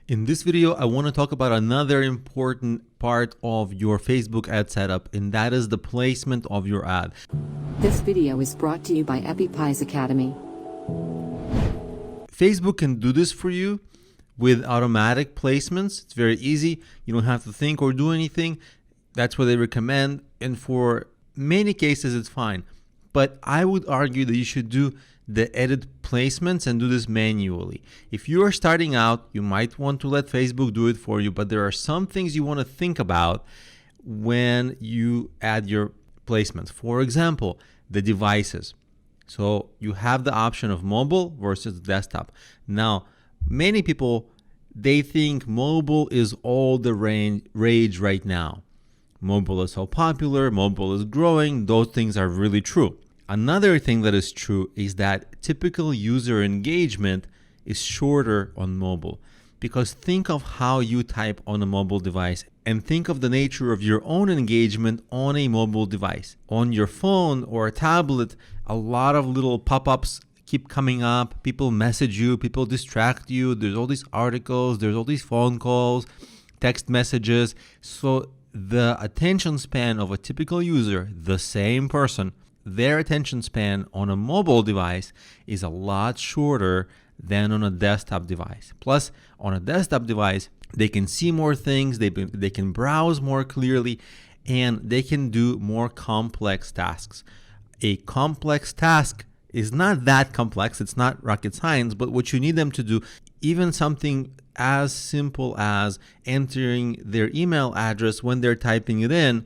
In this video, I want to talk about another important part of your Facebook ad setup, and that is the placement of your ad. This video is brought to you by EpiPies Academy. Facebook can do this for you with automatic placements. It's very easy. You don't have to think or do anything. That's what they recommend, and for many cases, it's fine. But I would argue that you should do the edit placements and do this manually. If you are starting out, you might want to let Facebook do it for you, but there are some things you want to think about when you add your placements. For example, the devices. So you have the option of mobile versus desktop. Now, many people, they think mobile is all the rage right now. Mobile is so popular, mobile is growing. Those things are really true. Another thing that is true is that typical user engagement is shorter on mobile, because think of how you type on a mobile device and think of the nature of your own engagement on a mobile device. On your phone or a tablet, a lot of little pop-ups keep coming up. People message you, people distract you. There's all these articles, there's all these phone calls, text messages. So the attention span of a typical user, the same person, their attention span on a mobile device is a lot shorter than on a desktop device. Plus, on a desktop device, they can see more things, they can browse more clearly, and they can do more complex tasks. A complex task is not that complex, it's not rocket science, but what you need them to do, even something as simple as entering their email address when they're typing it in,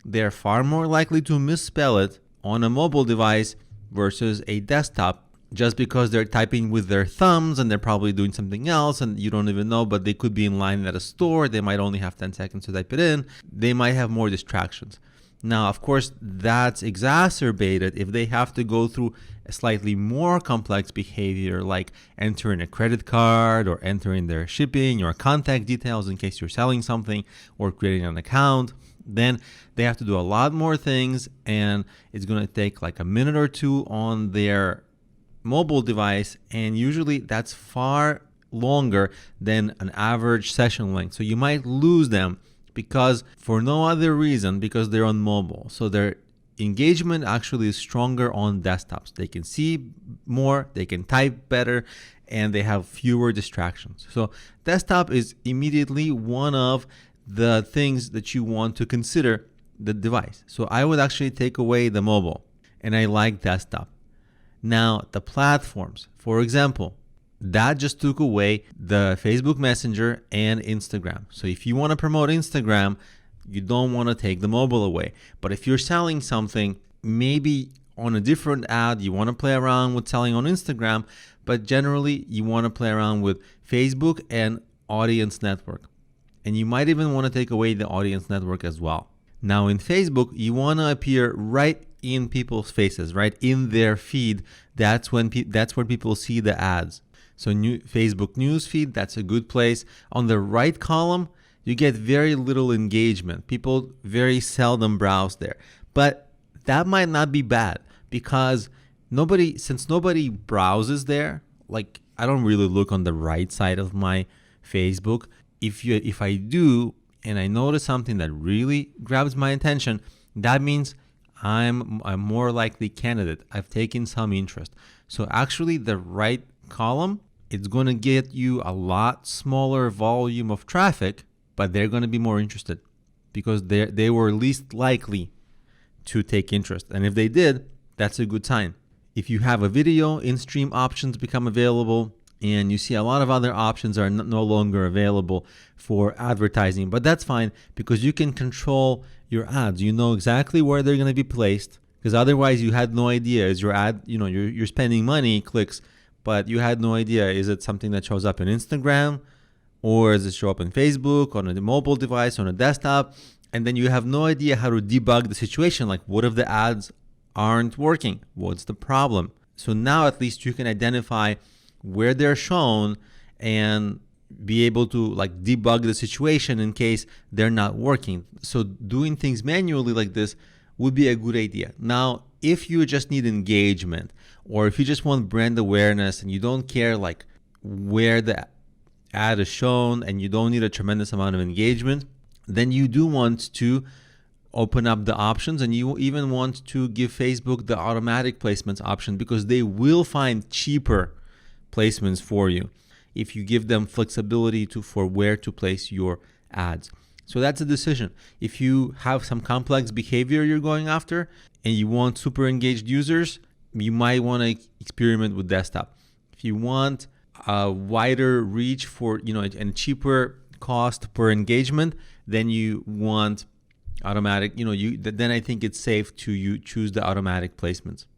they're far more likely to misspell it on a mobile device versus a desktop, just because they're typing with their thumbs and they're probably doing something else and you don't even know, but they could be in line at a store. They might only have 10 seconds to type it in. They might have more distractions. Now, of course, that's exacerbated if they have to go through a slightly more complex behavior, like entering a credit card or entering their shipping or contact details in case you're selling something or creating an account. Then they have to do a lot more things, and it's going to take like a minute or two on their mobile device, and usually that's far longer than an average session length. So you might lose them because for no other reason, because they're on mobile. So their engagement actually is stronger on desktops. They can see more, they can type better, and they have fewer distractions. So desktop is immediately one of the things that you want to consider the device. So I would actually take away the mobile, and I like desktop. Now, the platforms, for example, that just took away the Facebook Messenger and Instagram. So if you want to promote Instagram, you don't want to take the mobile away. But if you're selling something, maybe on a different ad, you want to play around with selling on Instagram, but generally you want to play around with Facebook and Audience Network. And you might even want to take away the Audience Network as well. Now in Facebook, you want to appear right in people's faces, right in their feed. That's where people see the ads. So Facebook news feed, that's a good place. On the right column, you get very little engagement. People very seldom browse there. But that might not be bad, because since nobody browses there, like I don't really look on the right side of my Facebook. If I do and I notice something that really grabs my attention, that means I'm a more likely candidate. I've taken some interest. So actually the right column, it's going to get you a lot smaller volume of traffic, but they're going to be more interested because they were least likely to take interest. And if they did, that's a good sign. If you have a video, in-stream options become available, and you see a lot of other options are no longer available for advertising, but that's fine because you can control your ads. You know exactly where they're going to be placed, because otherwise you had no idea. Is your ad, you're spending money, clicks, but you had no idea. Is it something that shows up in Instagram, or does it show up on Facebook, on a mobile device, on a desktop? And then you have no idea how to debug the situation. Like, what if the ads aren't working? What's the problem? So now at least you can identify where they're shown and be able to like debug the situation in case they're not working. So doing things manually like this would be a good idea. Now, if you just need engagement, or if you just want brand awareness and you don't care like where the ad is shown and you don't need a tremendous amount of engagement, then you do want to open up the options, and you even want to give Facebook the automatic placements option, because they will find cheaper placements for you if you give them flexibility for where to place your ads. So that's a decision. If you have some complex behavior you're going after and you want super engaged users, you might want to experiment with desktop. If you want a wider reach for, and cheaper cost per engagement, then you want automatic, then I think it's safe to choose the automatic placements.